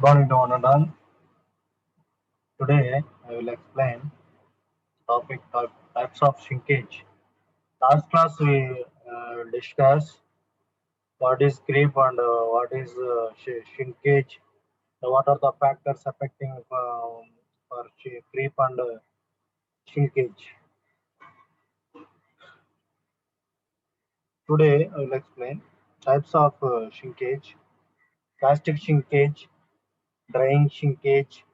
Good morning to one and all. Today I will explain types of shrinkage. Last class we discussed what is creep and what is shrinkage. What are the factors affecting for creep and shrinkage. Today I will explain types of shrinkage: plastic shrinkage, drying shrinkage,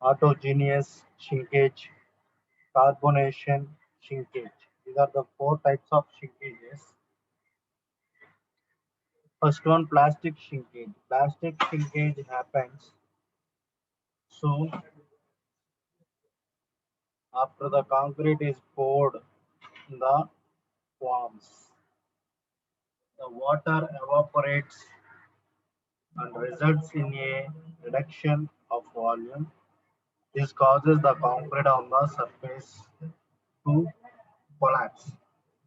autogenous shrinkage, carbonation shrinkage. These are the four types of shrinkages. First one, plastic shrinkage. Plastic shrinkage happens soon after the concrete is poured in the forms. The water evaporates and results in a reduction of volume. This causes the concrete on the surface to collapse.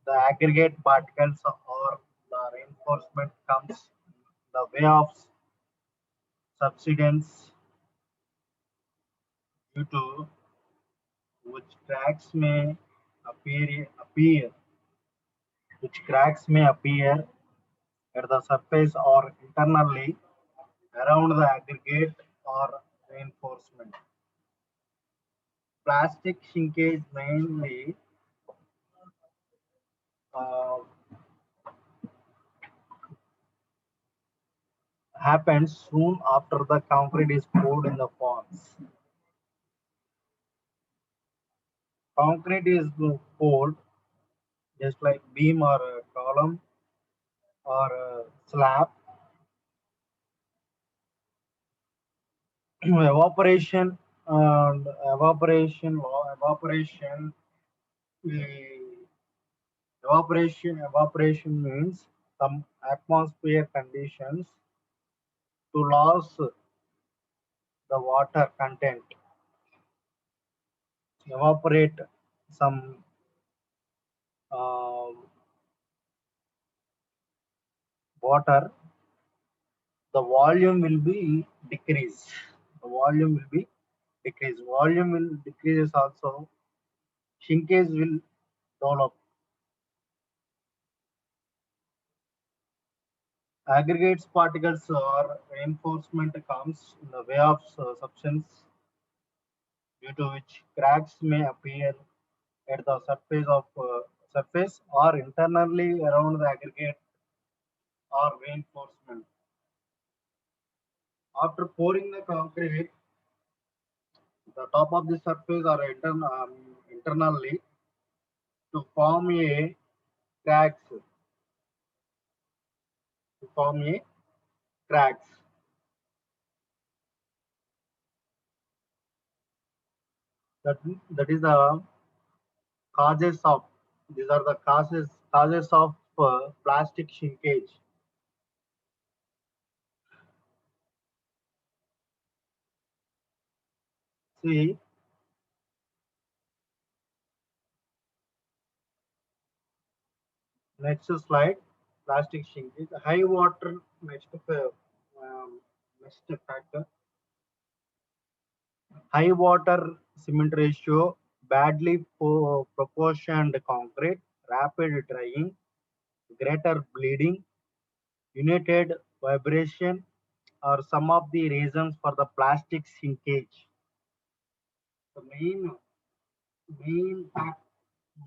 The aggregate particles or the reinforcement comes in the way of subsidence due to which cracks may appear at the surface or internally around the aggregate or reinforcement. Plastic shrinkage mainly uh, happens soon after the concrete is poured in the forms. Concrete is poured just like beam or a column or a slab. evaporation and uh, evaporation means some atmosphere conditions to lose the water content, evaporate some uh, water, the volume will be decreased. The volume will be decreased. Volume will decreases also. Shrinkage will develop. Aggregates particles or reinforcement comes in the way of substance due to which cracks may appear at the surface or internally around the aggregate or reinforcement. After pouring the concrete, the top of the surface or internally to form a cracks to form a cracks. That is the causes of these are the causes of plastic shrinkage. See, next slide, plastic shrinkage. High water um, next factor. High water cement ratio, badly proportioned concrete, rapid drying, greater bleeding, united vibration are some of the reasons for the plastic shrinkage. The main fact,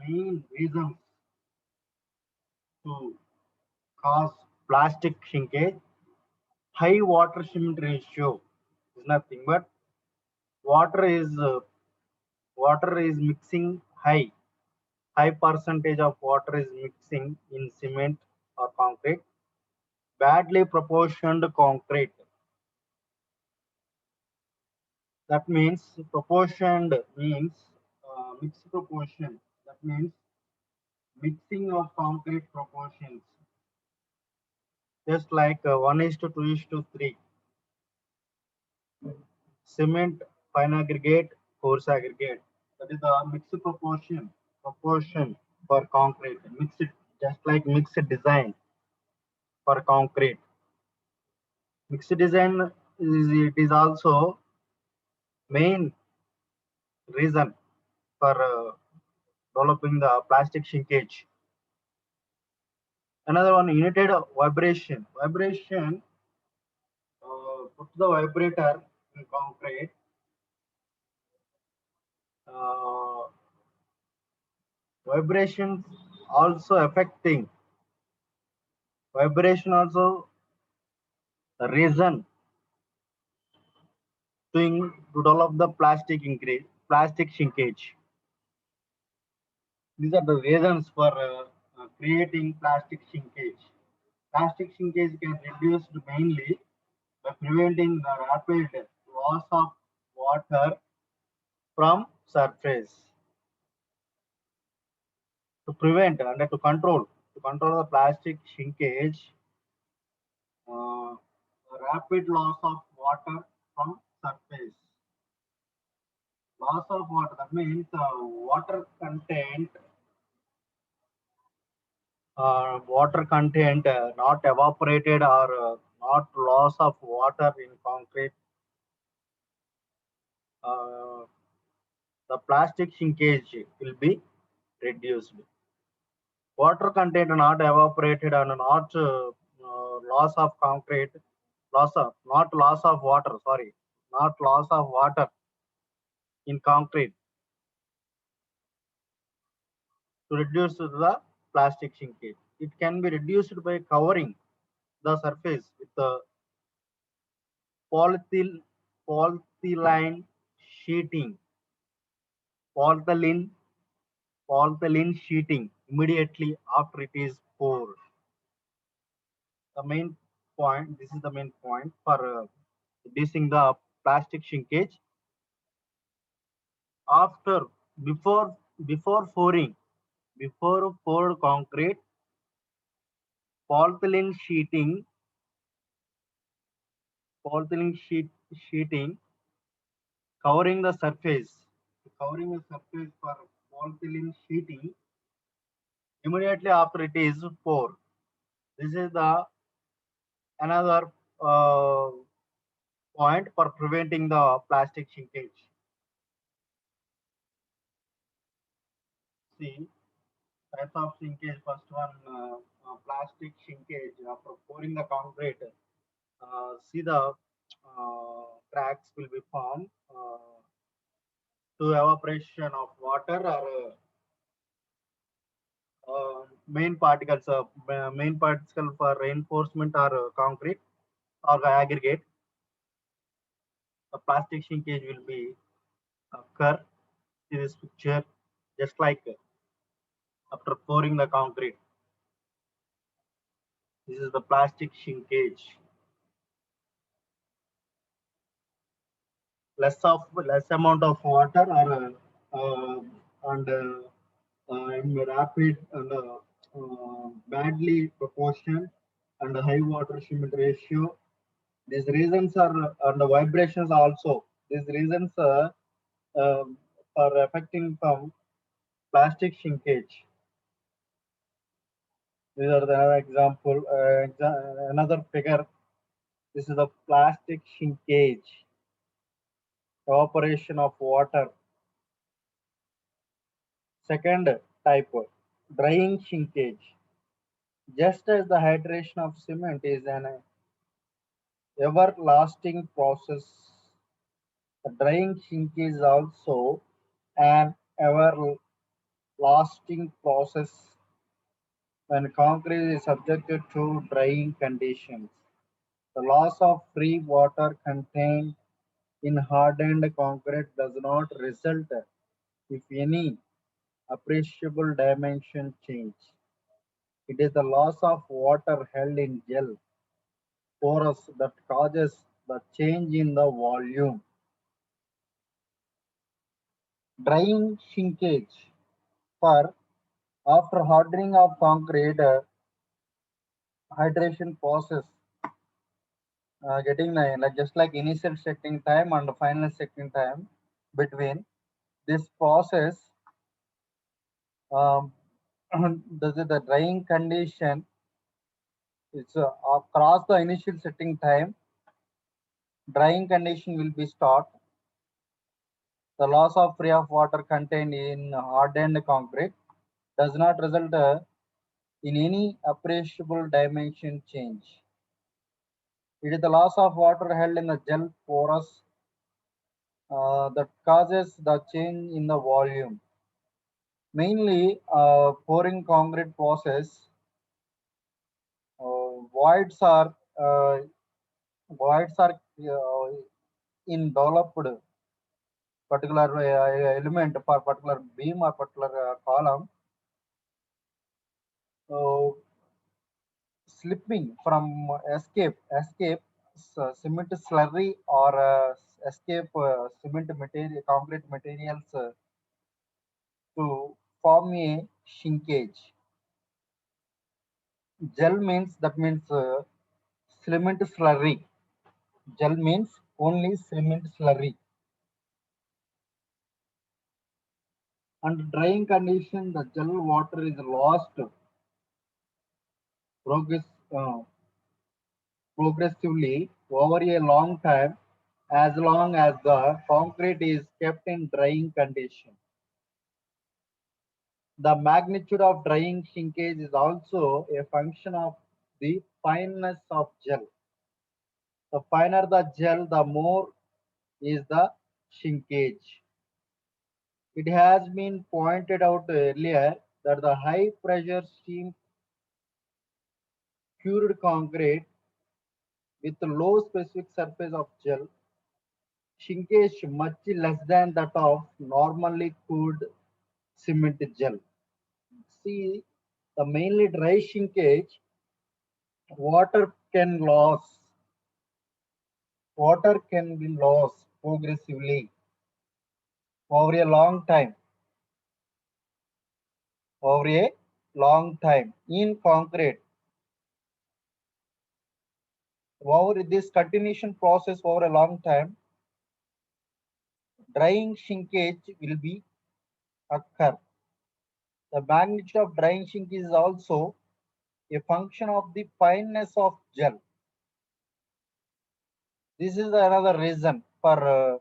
main reasons to cause plastic shrinkage, high water cement ratio is nothing but water is uh, water is mixing high percentage of water is mixing in cement or concrete. Badly proportioned concrete, that means proportioned means mixed proportion, that means mixing of concrete proportions, just like 1 is to 2 is to 3. Cement, fine aggregate, coarse aggregate. That is the mixed proportion for concrete. Mixed, just like mixed design for concrete. Mixed design it is also main reason for developing the plastic shrinkage. Another one, united vibration. Vibration, put the vibrator in concrete. Uh, Vibration also affecting. Vibration also the reason to develop the plastic shrinkage. These are the reasons for creating plastic shrinkage. Plastic shrinkage can be reduced mainly by preventing the rapid loss of water from surface. To prevent and to control the plastic shrinkage, uh, rapid loss of water from surface. Loss of water, that means water content not evaporated or not loss of water in concrete. Uh, the plastic shrinkage will be reduced. Water content not evaporated and not loss of concrete, not loss of water, sorry, not loss of water in concrete to reduce the plastic shrinkage. It can be reduced by covering the surface with the polythyl, polyethylene sheeting, polyethylene, polyethylene sheeting immediately after it is poured. The main point, this is the main point for reducing the plastic shrinkage. After, before pouring, before poured concrete, polyethylene sheeting, sheeting covering the surface for polyethylene sheeting immediately after it is poured. This is the another uh, point for preventing the plastic shrinkage. See, types of shrinkage. First one, plastic shrinkage after pouring the concrete. See the cracks will be formed to evaporation of water or main particle for reinforcement or concrete or aggregate. The plastic shrinkage will be occur in this picture, just like after pouring the concrete. This is the plastic shrinkage. Less amount of water or and in rapid and badly proportion and high water humidity ratio. These reasons are and the vibrations also. These reasons um, are affecting from plastic shrinkage. These are the another example. Another figure. This is the plastic shrinkage, evaporation of water. Second type, drying shrinkage. Just as the hydration of cement is an everlasting process, the drying shrinkage is also an everlasting process when concrete is subjected to drying conditions. The loss of free water contained in hardened concrete does not result, if any, appreciable dimension change. It is the loss of water held in gel porous that causes the change in the volume. Drying shrinkage. For after hardening of concrete, hydration process getting like just like initial setting time and final setting time between this process, um, the drying condition is across the initial setting time. drying condition will be start. The loss of free of water contained in hardened concrete does not result in any appreciable dimension change. It is the loss of water held in the gel porous that causes the change in the volume. Mainly, pouring concrete process, voids are uh, voids are in developed particular element for particular beam or particular column, uh, slipping from escape cement slurry or escape cement material concrete materials to form a shrinkage. Gel means that means cement slurry. Gel means only cement slurry. Under drying condition, the gel water is lost progress, uh, progressively over a long time as long as the concrete is kept in drying condition. The magnitude of drying shrinkage is also a function of the fineness of gel. The finer the gel, the more is the shrinkage. It has been pointed out earlier that the high pressure steam cured concrete with low specific surface of gel shrinkage much less than that of normally cooled cement gel. See, the mainly dry shrinkage, water can lose, water can be lost progressively over a long time, over a long time in concrete. Over this continuation process over a long time, drying shrinkage will be occur. The magnitude of drying shrinkage is also a function of the fineness of gel. This is another reason for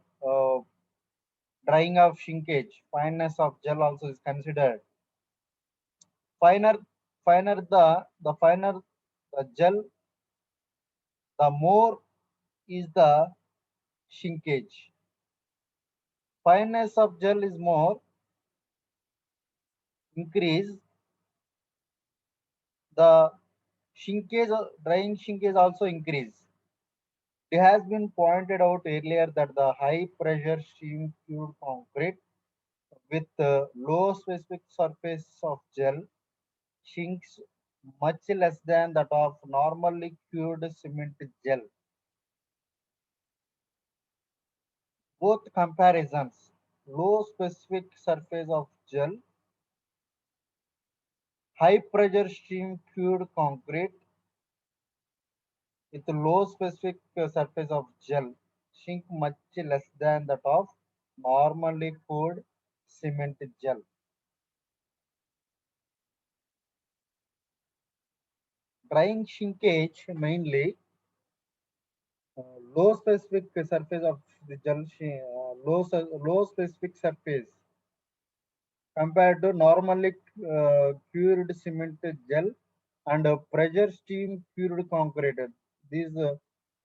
drying of shrinkage. Fineness of gel also is considered. Finer, the finer the gel, the more is the shrinkage. Fineness of gel is more increase. The shrinkage, drying shrinkage also increase. It has been pointed out earlier that the high pressure steam cured concrete with low specific surface of gel shrinks much less than that of normally cured cement gel. Both comparisons, low specific surface of gel, high pressure steam cured concrete with low specific surface of gel shrink much less than that of normally cooled cement gel. Drying shrinkage mainly low specific surface of the gel, low specific surface compared to normally cured cement gel and pressure steam cured concrete. These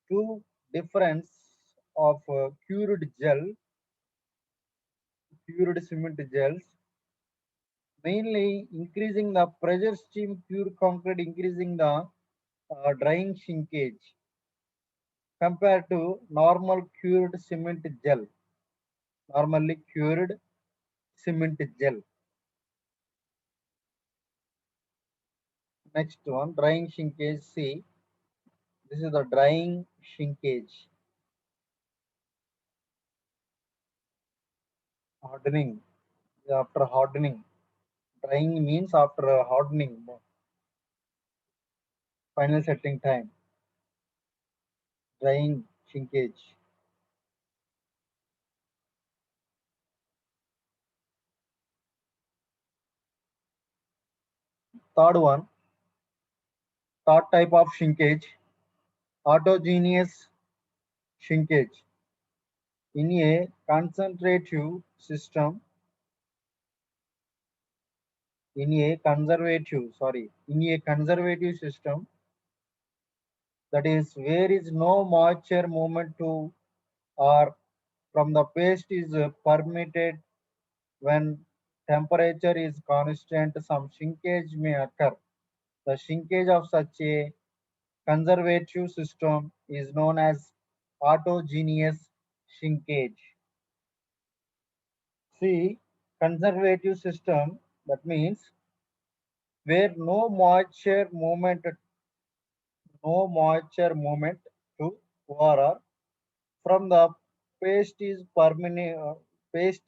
two difference of cured cement gels, mainly increasing the pressure steam cured concrete, increasing the drying shrinkage compared to normal cured cement gel, normally cured cement gel. Next one, drying shrinkage. See, this is the drying shrinkage. Hardening. After hardening. Drying means after hardening. Final setting time. Drying shrinkage. Third one, third type of shrinkage. Autogeneous shrinkage. In a concentrative system, in a conservative system, that is where is no moisture movement to or from the paste is permitted when temperature is constant, some shrinkage may occur. The shrinkage of such a conservative system is known as autogeneous shrinkage. See, conservative system, that means where no moisture movement to or from the paste is permanent. Paste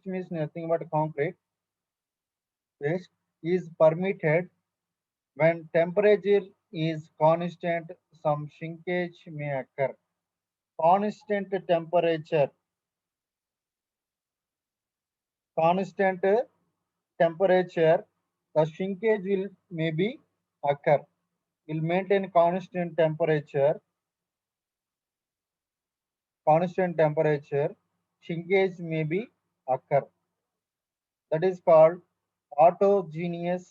means nothing but concrete. Paste is permitted when temperature is constant. Some shrinkage may occur. Constant temperature, constant temperature, the shrinkage will maybe occur. Will maintain constant temperature, shrinkage may be occur. That is called autogeneous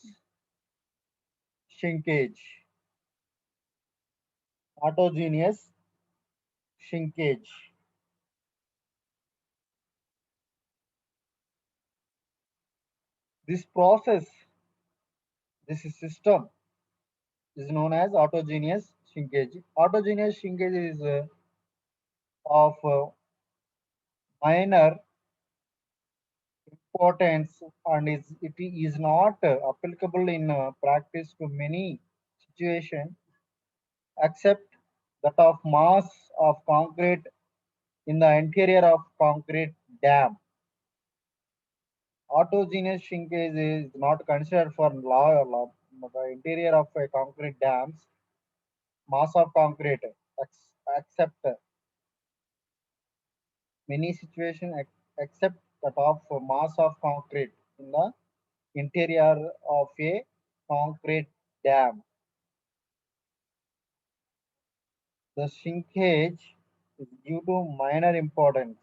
shrinkage. Autogeneous shrinkage. This process, this system is known as autogeneous shrinkage. Autogeneous shrinkage is of minor importance and it is not applicable in practice to many situations except that of mass of concrete in the interior of concrete dam. Autogeneous shrinkage is not considered for law the interior of a concrete dams mass of concrete except many situations except that of mass of concrete in the interior of a concrete dam. The shrinkage is due to minor importance.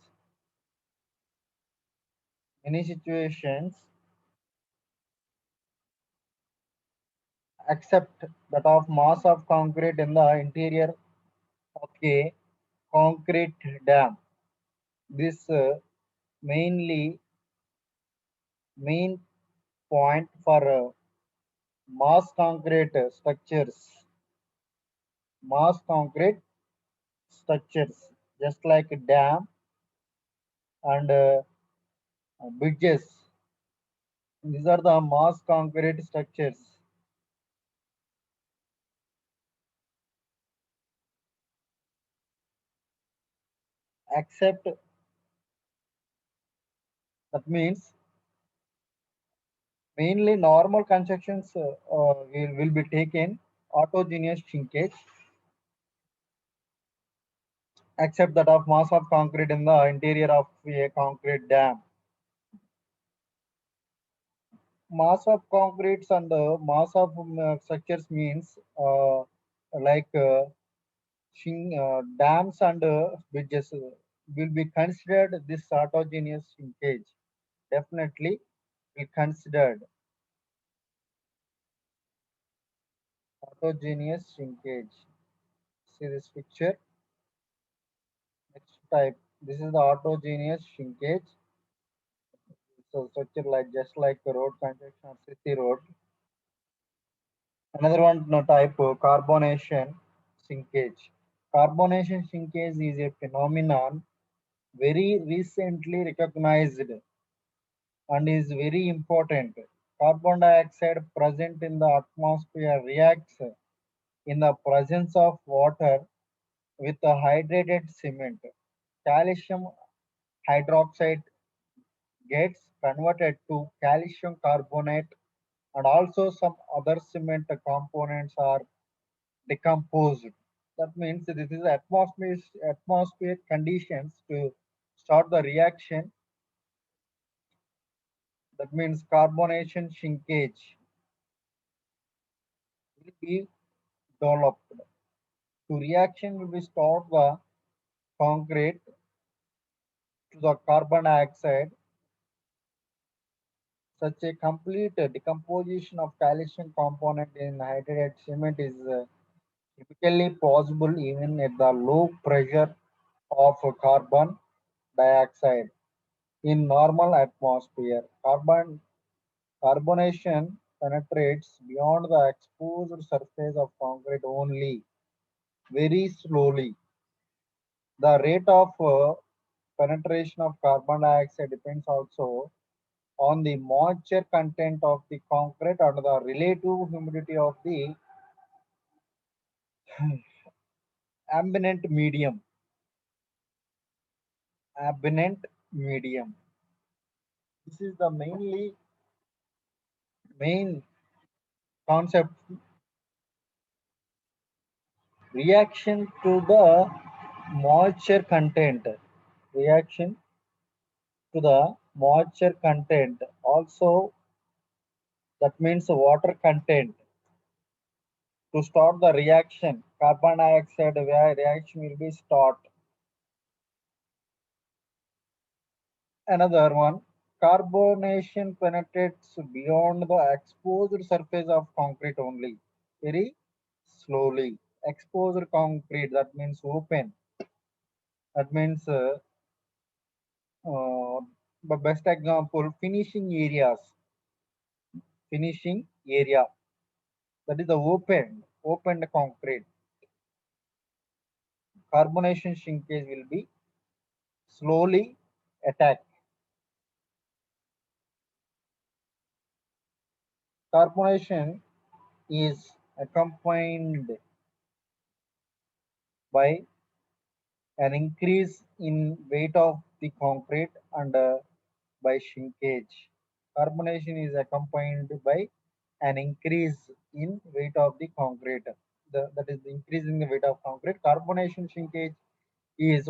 Many situations except that of mass of concrete in the interior of a concrete dam. This mainly main point for mass concrete structures just like a dam and bridges. These are the mass concrete structures. Except that means mainly normal constructions will be taken autogeneous shrinkage except that of mass of concrete in the interior of a concrete dam. Mass of concretes and mass of structures means like dams and bridges will be considered this autogeneous shrinkage. Definitely be considered autogeneous shrinkage. See this picture. Next type. This is the autogeneous shrinkage. So structure like just like a road construction or city road. Another one no, type carbonation shrinkage. Carbonation shrinkage is a phenomenon very recently recognized and is very important. Carbon dioxide present in the atmosphere reacts in the presence of water with a hydrated cement. Calcium hydroxide gets converted to calcium carbonate and also some other cement components are decomposed. That means this is atmospheric conditions to start the reaction. That means carbonation shrinkage will be developed. To reaction will be stopped. concrete to the carbon dioxide. Such a complete decomposition of calcium component in hydrated cement is typically possible even at the low pressure of carbon dioxide in normal atmosphere. Carbonation penetrates beyond the exposed surface of concrete only very slowly. The rate of penetration of carbon dioxide depends also on the moisture content of the concrete and the relative humidity of the ambient medium. Ambient medium. This is the main concept. Reaction to the moisture content. Reaction to the moisture content. Also, that means water content. To start the reaction, carbon dioxide reaction will be start. Another one, carbonation penetrates beyond the exposed surface of concrete only, very slowly. Exposed concrete, that means open. That means the best example, finishing areas. Finishing area, that is the open concrete. Carbonation shrinkage will be slowly attack. Carbonation is accompanied by an increase in weight of the concrete and by shrinkage. Carbonation is accompanied by an increase in weight of the concrete. That is the increase in the weight of concrete. Carbonation shrinkage is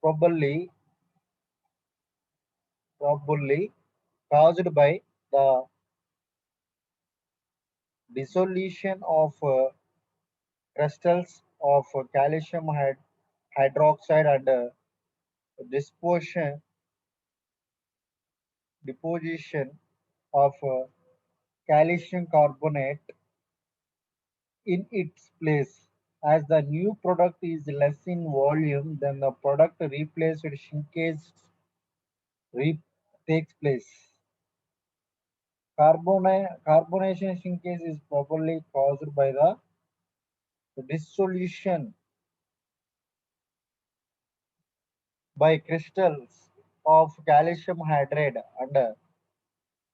probably probably caused by the dissolution of crystals of calcium hydroxide and disposition deposition of calcium carbonate in its place. As the new product is less in volume than the product replaced, shrinkage takes place. Carbonation shrinkage is probably caused by the dissolution by crystals of calcium hydride and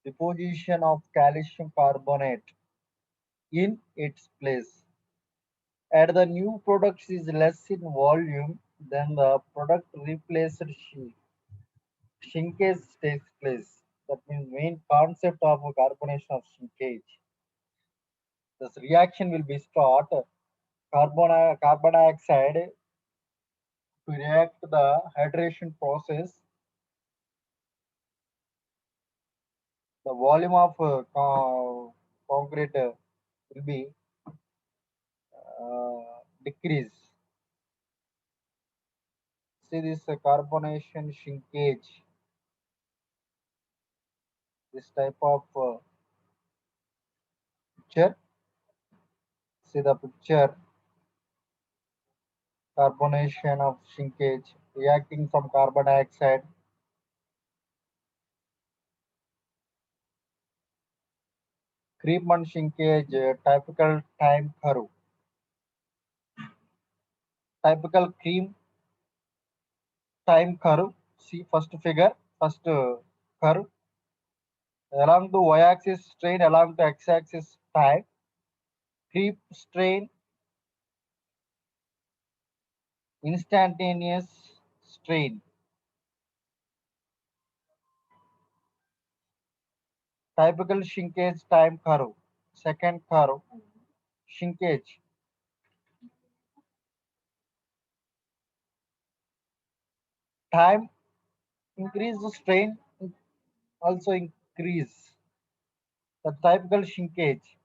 deposition of calcium carbonate in its place. As the new product is less in volume than the product replaced, shrinkage takes place. That means main concept of carbonation of shrinkage. This reaction will be start carbon dioxide to react the hydration process. The volume of concrete will be decrease. See this carbonation shrinkage. This type of picture. See the picture. Carbonation of shrinkage reacting from carbon dioxide. Creepman shrinkage typical time curve. Typical cream time curve. See first figure, first curve. Along the y-axis strain, along the x-axis time. Creep strain, instantaneous strain. Typical shrinkage time curve. Second curve, shrinkage. Time increase, the strain also increase. The typical shrinkage.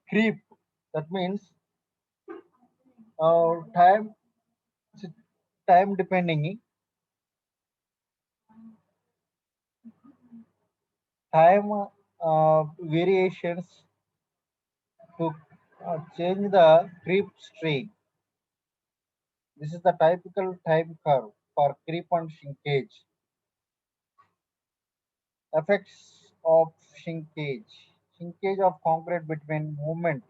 Creep, that means time time depending time variations to change the creep streak. This is the typical time curve for creep and shrinkage. Effects of shrinkage. Shrinkage of concrete between movement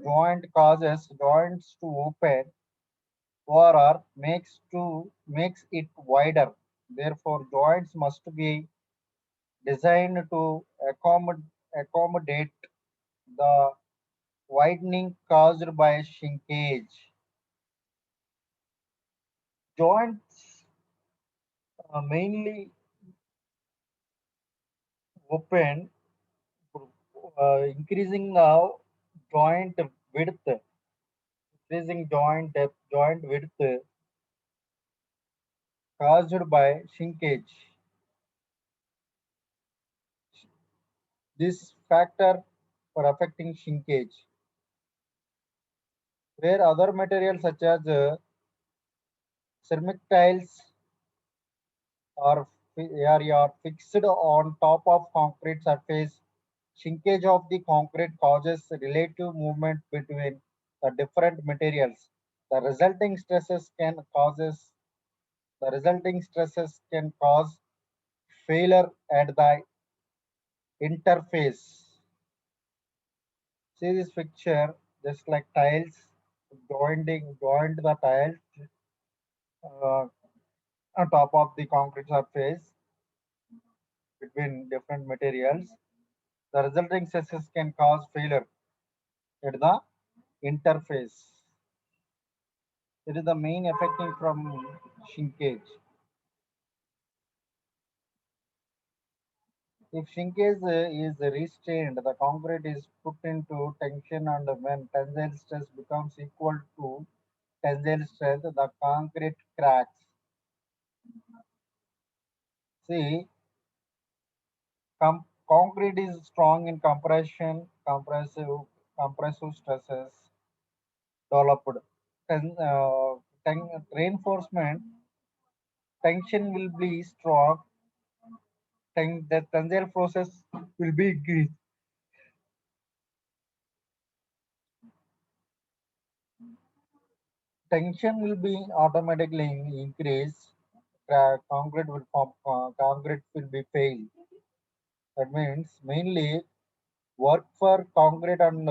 joint causes joints to open or makes it wider. Therefore, joints must be designed to accommodate the widening caused by shrinkage. Joints mainly open, increasing the joint width, increasing joint depth, joint width caused by shrinkage. This factor for affecting shrinkage, where other materials such as ceramic tiles are fixed on top of concrete surface. Shrinkage of the concrete causes relative movement between the different materials. The resulting stresses can causes the resulting stresses can cause failure at the interface. See this picture, just like tiles, joined the tiles uh, on top of the concrete surface between different materials. The resulting stresses can cause failure at the interface. It is the main affecting from shrinkage. If shrinkage is restrained, the concrete is put into tension, and when tensile stress becomes equal to tensile strength, the concrete cracks. See, concrete is strong in compressive stresses developed. Reinforcement tension will be strong. The tensile process will be increased. Tension will be automatically increased. Concrete will be failed. That means mainly work for concrete and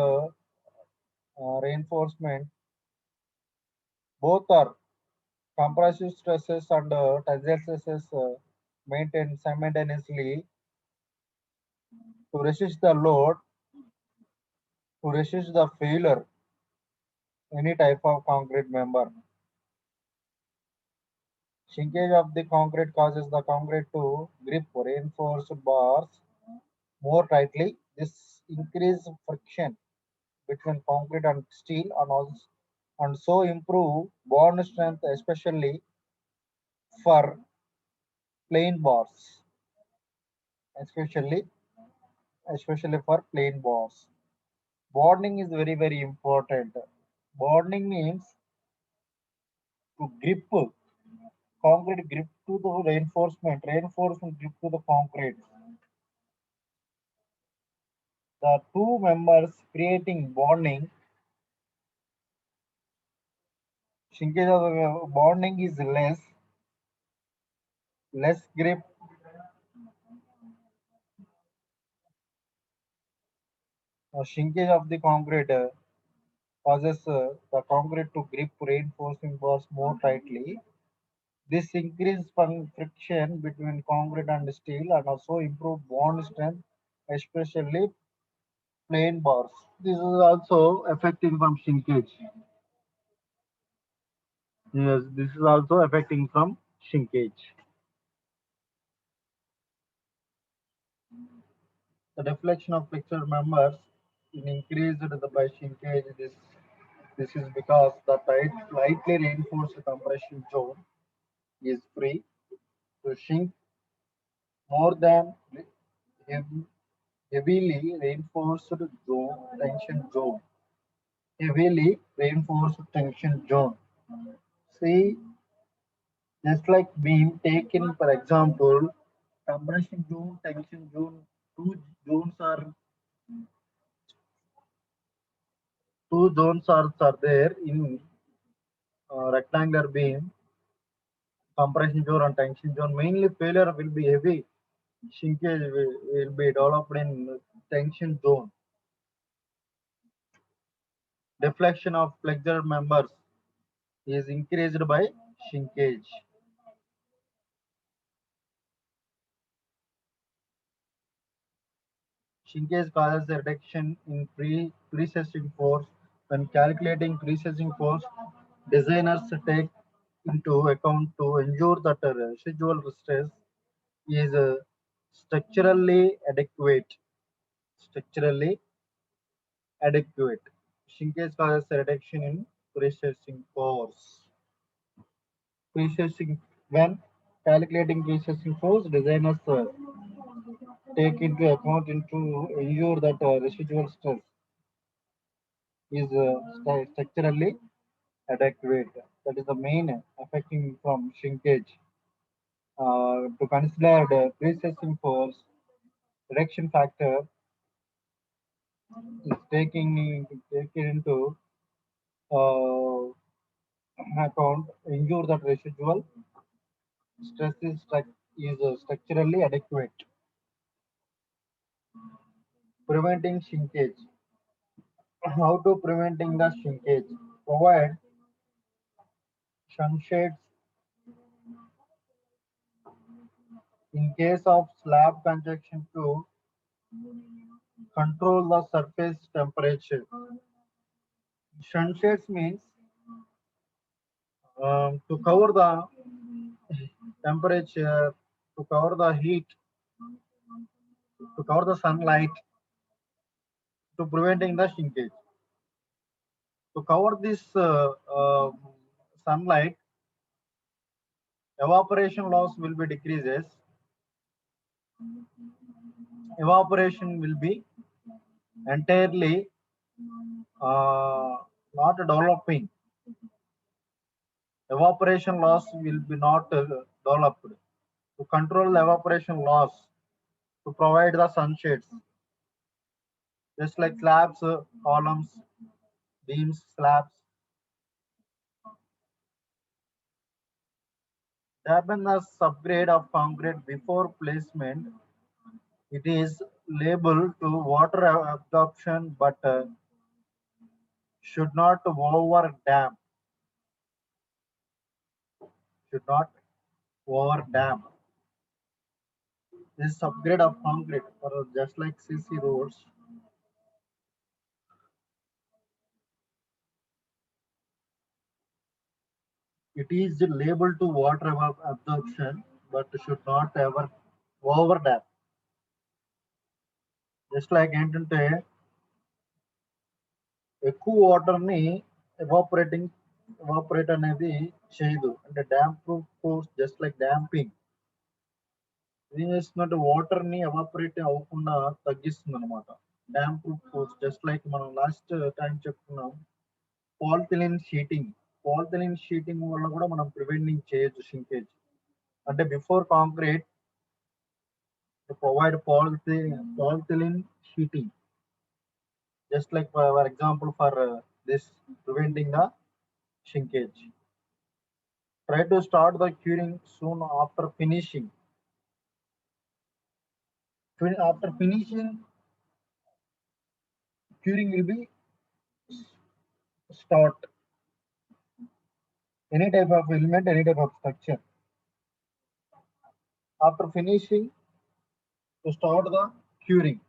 reinforcement. Both are compressive stresses and tensile stresses maintained simultaneously to resist the load, to resist the failure any type of concrete member. Shrinkage of the concrete causes the concrete to grip reinforced bars more tightly. This increases friction between concrete and steel and so improve bond strength, for plain bars, especially especially for plain bars. Bonding is very important. Bonding means to grip concrete grip to the reinforcement grip to the concrete. The two members creating bonding. Shrinkage of the bonding is less grip. Shrinkage of the concrete causes the concrete to grip reinforcing bars more tightly. This increases friction between concrete and steel and also improve bond strength, especially plain bars. This is also affecting from shrinkage. Yes, this is also affecting from shrinkage. The deflection of flexure members is increased by shrinkage. This is because the lightly reinforced compression zone is free to shrink more than heavy, heavily reinforced tension zone. Heavily reinforced tension zone. See, Just like beam taken, for example, compression zone, tension zone, two zones are two zones are there in rectangular beam, compression zone and tension zone. Mainly failure will be heavy. Shrinkage will be developed in tension zone. Deflection of flexure members is increased by shrinkage. Shrinkage causes a reduction in precessing force. When calculating precessing force, designers take into account to ensure that the residual stress is structurally adequate. Structurally adequate. Shrinkage causes a reduction in precessing force. Precessing when calculating precessing force, designers take into account into ensure that residual stress is structurally adequate. That is the main affecting from shrinkage. To consider the precessing force, reduction factor is taken into uh, account, ensure that residual stress is structurally adequate. Preventing shrinkage. How to preventing the shrinkage? Provide shunt shades in case of slab conjection to control the surface temperature. Shunt shades means to cover the temperature, to cover the heat, to cover the sunlight, to preventing the shrinkage. To cover this sunlight, evaporation loss will be decreases. Evaporation will be entirely not developing. Evaporation loss will be not developed. To control the evaporation loss, to provide the sunshades, just like slabs, columns, beams, slabs. There have been a subgrade of concrete before placement. It is labeled to water absorption, but should not over dam. Should not over dam. This subgrade of concrete, for just like CC roads, it is labeled to water absorption, but should not ever over dam. Just like ఏంటంటే ఎక్కువ water ని evaporate అనేది చేయదు అంటే dam proof force just like damping ఏం చేస్తుందంటే water ని evaporate అవ్వకుండా తగ్గిస్తుంది అనమాట dam proof force just like మనం లాస్ట్ టైం చెప్పుకున్నాం పాలిథిలిన్ షీటింగ్ వల్ల కూడా మనం ప్రివెంటింగ్ చేయొచ్చు షింకేజ్ అంటే before concrete provide polyethylene sheeting just like for example for this preventing the shrinkage. Try to start the curing soon after finishing. After finishing, curing will be start any type of element, any type of structure. After finishing, to start the curing.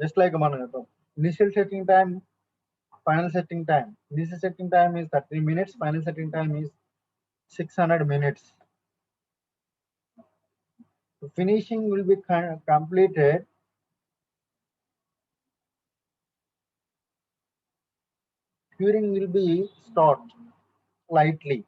Just like initial setting time, final setting time. Initial setting time is 30 minutes, final setting time is 600 minutes. So finishing will be completed. Curing will be start lightly.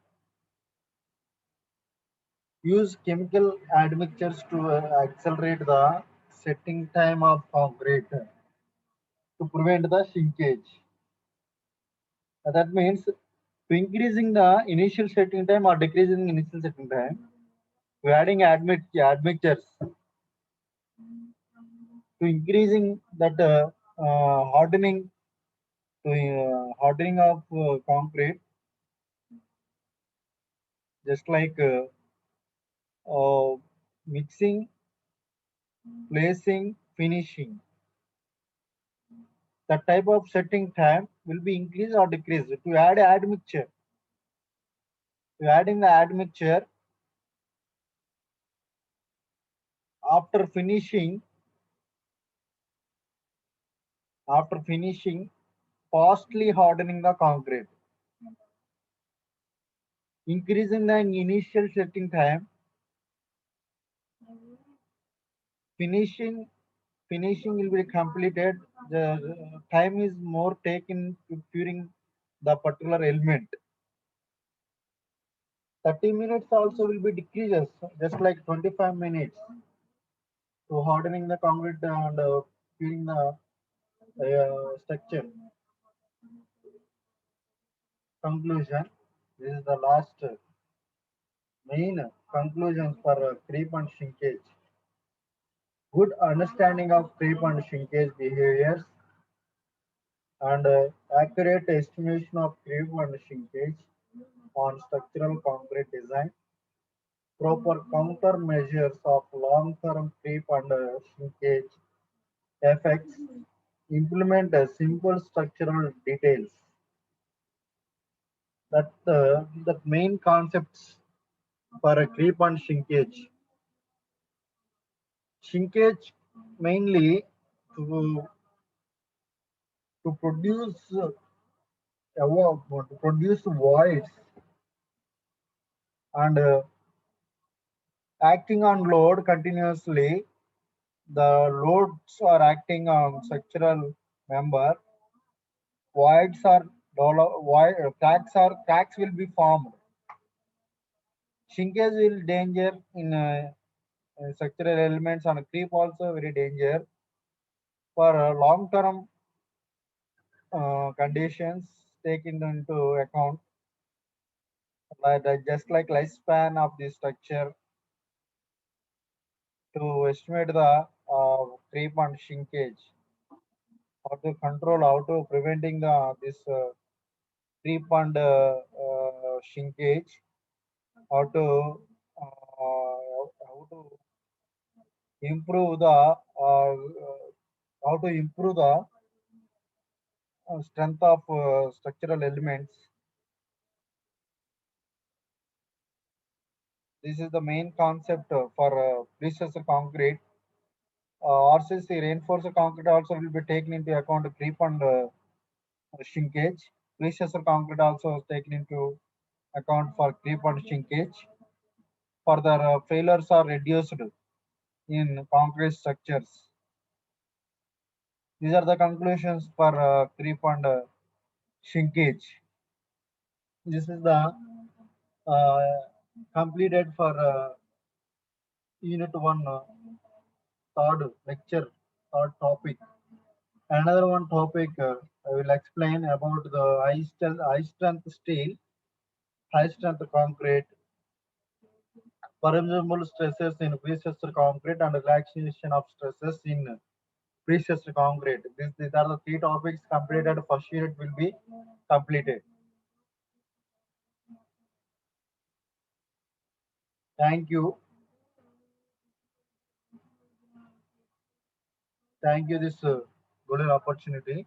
Use chemical admixtures to accelerate the setting time of concrete to prevent the shrinkage. That means To increasing the initial setting time or decreasing initial setting time, we adding admixtures to increasing that hardening to hardening of concrete, just like mixing, placing, finishing. The type of setting time will be increased or decreased. To add admixture, to adding the admixture after finishing, fastly hardening the concrete, increasing the initial setting time, finishing will be completed. The time is more taken to curing the particular element. 30 minutes also will be decreases, just like 25 minutes to hardening the concrete and curing the structure. Conclusion. This is the last main conclusions for creep and shrinkage. Good understanding of creep and shrinkage behaviors and accurate estimation of creep and shrinkage on structural concrete design. Proper countermeasures of long-term creep and shrinkage effects. Implement simple structural details. That main concepts for a creep and shrinkage. Shrinkage mainly to produce to produce voids and acting on load continuously. The loads are acting on structural member. Voids are cracks will be formed. Shrinkage will danger in structural elements and creep also very danger for long term conditions taken into account, like just like lifespan of the structure to estimate the creep and shrinkage, how to control, how to preventing the this creep and shrinkage, how to improve the how to improve the strength of structural elements. This is the main concept for precursor concrete. RCC reinforced concrete also will be taken into account creep and shrinkage. Precursor concrete also is taken into account for creep and shrinkage. Further failures are reduced in concrete structures. These are the conclusions for creep and shrinkage. This is the uh, completed for unit 1 third lecture third topic. Another one topic I will explain about the high strength steel, high strength concrete, permeable stresses in precursor concrete and relaxation of stresses in precursor concrete. These are the three topics completed. First unit will be completed. Thank you. Thank you this golden opportunity.